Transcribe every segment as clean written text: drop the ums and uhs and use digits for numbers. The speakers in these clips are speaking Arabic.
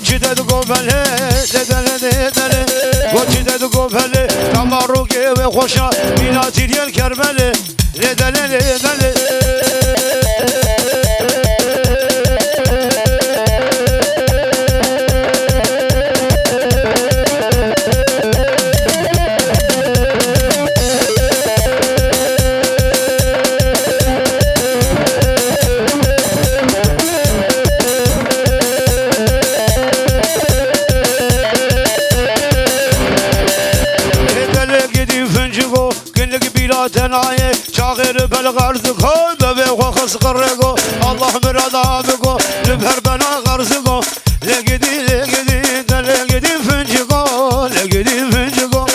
گوچی دد گوبله ددله ددله گوچی دد گوبله تمارو که و خوشا مینا تیریل کربله ددله ددله تنايه شاغر بالغرزكو ببي وخص قرقو الله مرضى بكو لبهر بنا غرزكو لقدي لقدي لقدي فنجكو لقدي فنجكو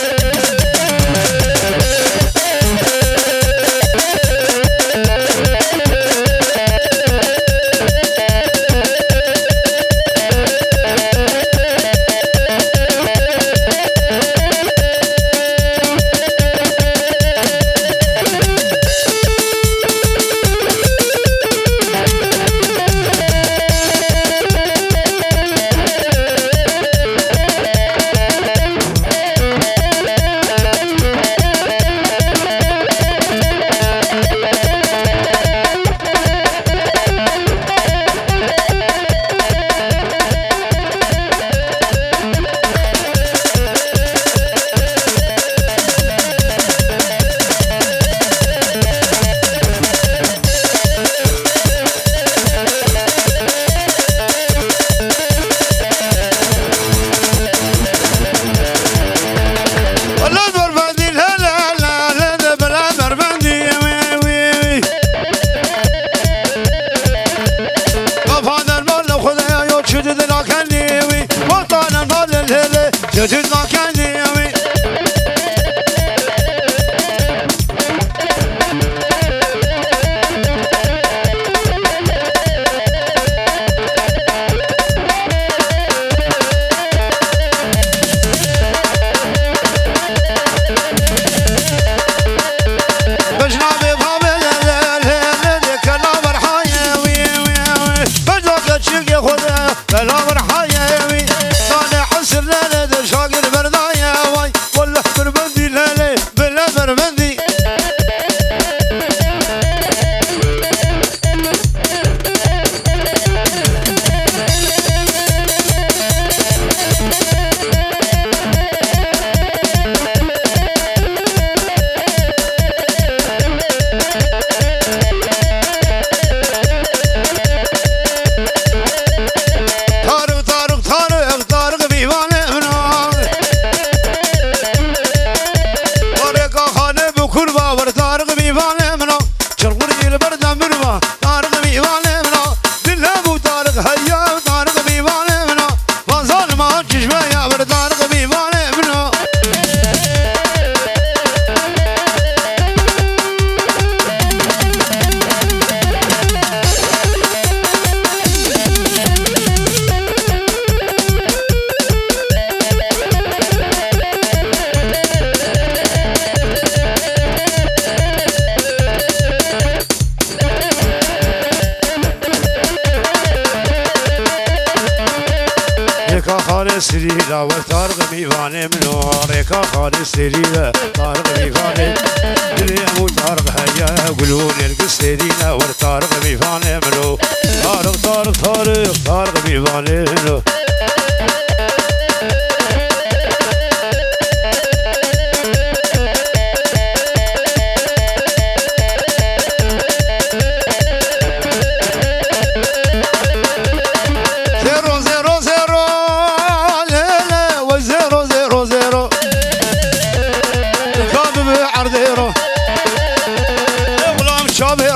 سريرة وطارق ميواني منو ريكا خالي سريرة طارق ميواني دريم وطارق هيا قلون القسرينة وطارق ميواني منو طارق طارق طارق طارق ميواني منو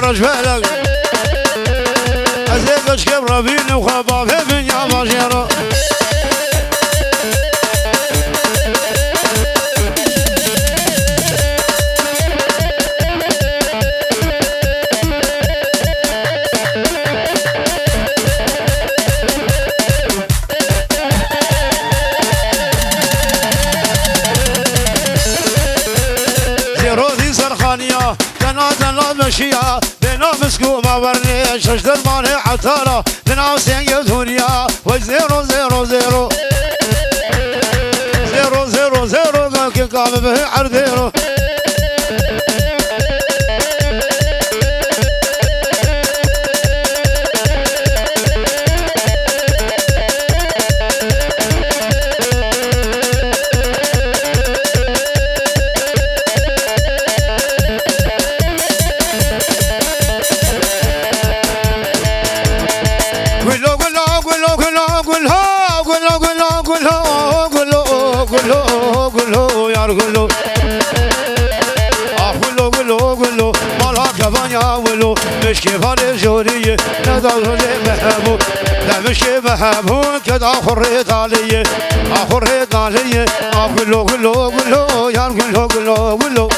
رجالك أزيقش كبر بين وخباب من يا مجيرو زيرو ذي سرخانية تنازل مشيها بينهم مسكومة ورني شجر ماني عطارة لنا سنجة دنيا وزيرو زيرو زيرو زيرو زيرو زيرو كي قام به عرديرو قولو قولو قولو قولو مالها كفانيا ولو مش كفاني جورية ندعو لي محبوب لا مش محبوب كده خريت علي خريت علي قولو قولو قولو يا قولو قولو قولو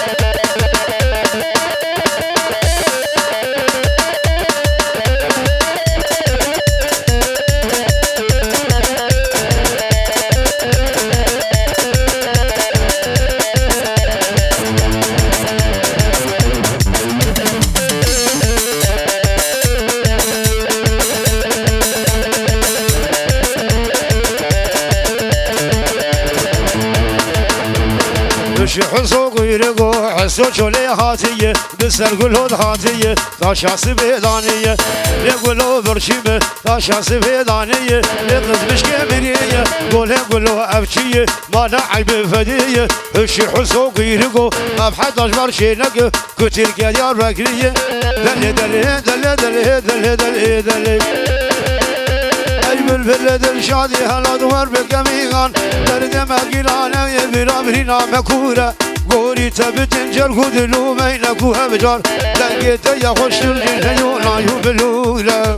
حسو قيرقو حسو شولي هاتية بسر قلود هاتية تاشاس بيدانية يقولو برشيبه تاشاس بيدانية يقلز مشكي مرية قولو أبشية ما نعيب فدية هشي حسو قيرقو أبحد أجبر شينك كتير قديار بكرية دلي دلي دلي دلي دلي دلي دلي بالبلد الشادي هلا دوار بكميغان درد ما قيلانا يبرا برينا مكورة قوري تبتنجر قدلو مينكو هبجار لقيت يا خوش الجنة يونا يبلولا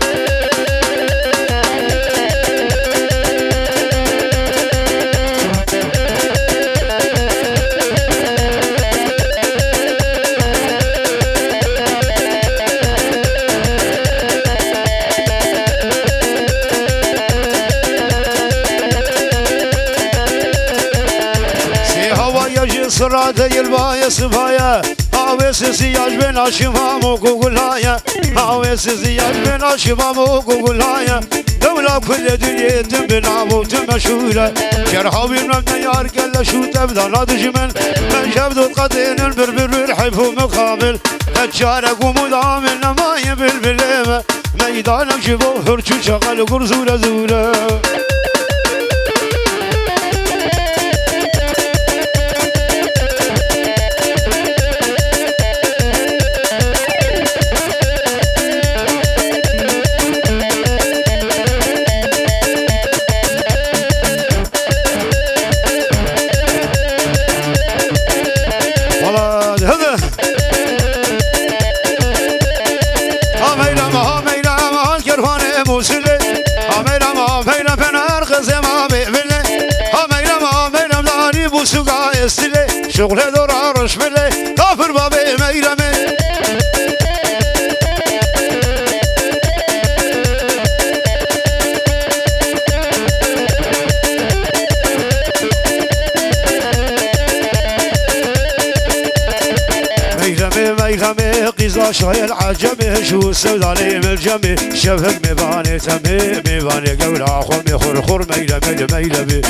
سرادة الباية سبايا هاويس سياج بنا شمامو قولايا هاويس سياج بنا شمامو قولايا دولة كل دنيا تنبنا موت مشهورة شرحاوي من يار قال شو تبدا نادجمن من شبدو قدين البربر الحيفو مقابل اتشارك ومدامل ما يبلبليمة ميدانك شبو هرشو شغل قرزورة زورة شغل دور عرش بلي كافر بابي ميرمي ميرمي قيزا شاي العجمي شو السوداني ملجمي شفق ميباني تمي ميباني قول عخومي خرخور ميرمي ميرمي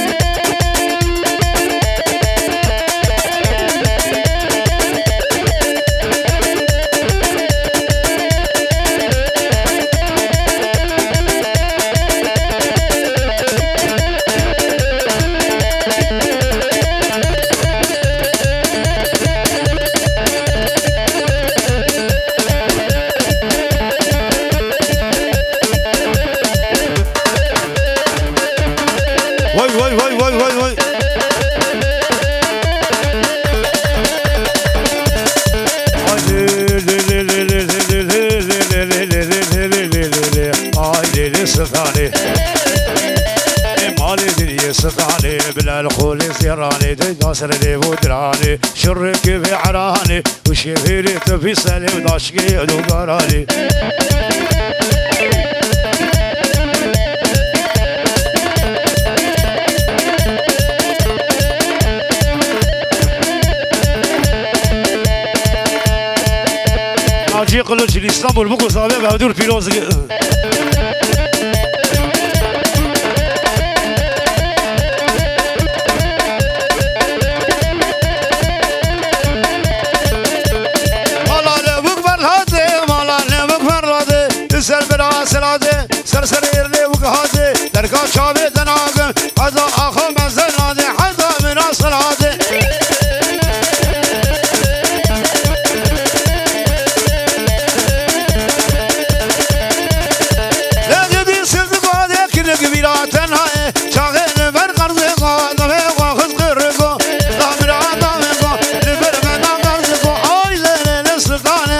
بلا الخول سيراني تداسر لي ودراني شرك في عراني وشفيري في سليم داشقي دوغراني اجي قلوش الاسلام والبقو صابي بهدور فيلوز سرسرير لي وقهادي دركا شابي تناقم هذا اخو مزنادي هذا من اصلادي لا جدي سلطة قادي كل قبيلات تنهاي شاغل برقرض قادم واخذ قرقو ضامر عدامقو لبر من قرزقو هاي ليلة السلطاني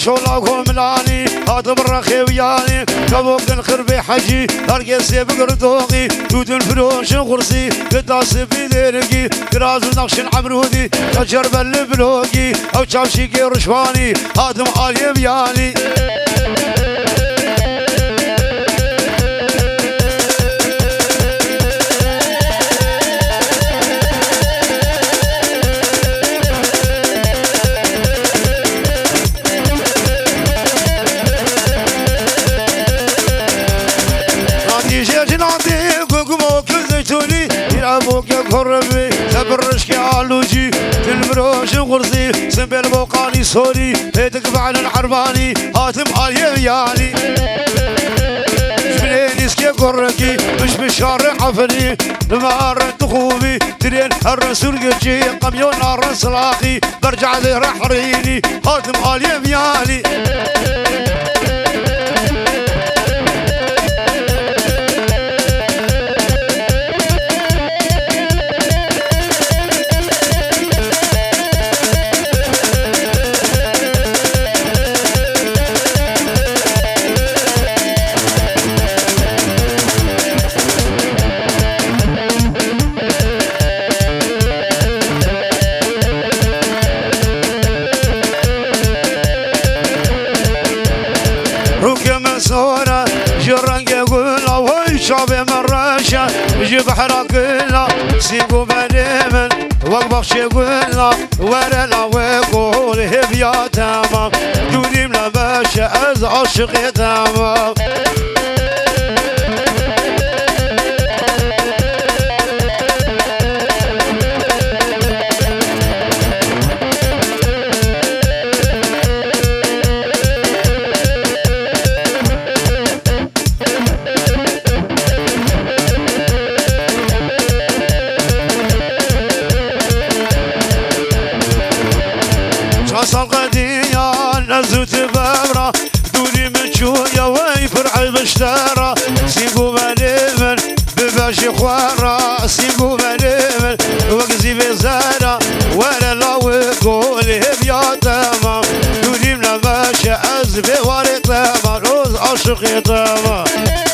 شولاكم ملاني هاتم الرخيوياني كبوك الخربي حجي هرقسي بقردوقي توت الفروش غرسي قداس بيديرقي كراز نقش عمرودي تجرب البلوقي او شابشيكي رشواني هاتم عالي بياني ابوك يا كربي تبرش كالوجي تلبروش غرزي سنبل بوقاني سوري هيدك بعد الحرباني هاتم عالي يعني جبلينيس كي كركي مش بشارع عفني لما رد خوبي ترين الرسول قرجي قميون الرسلاقي برجع ذي رحريني هاتم عالي يعني شابي من رشا جيب حراقنا سيقو بنيمن وقبخ شيقولنا ورلا ويقول هب يا تمام دوني ملا باشا از عشقي تمام نزوت بابرا دوني من شوية ويفرع بشتارا سيقو بنيمن بباشي خوارا سيقو بنيمن وقزي بزارا ولا لا ويقول هب يا تمام دوني من باشا أزبي واري تمام روز عشقي تمام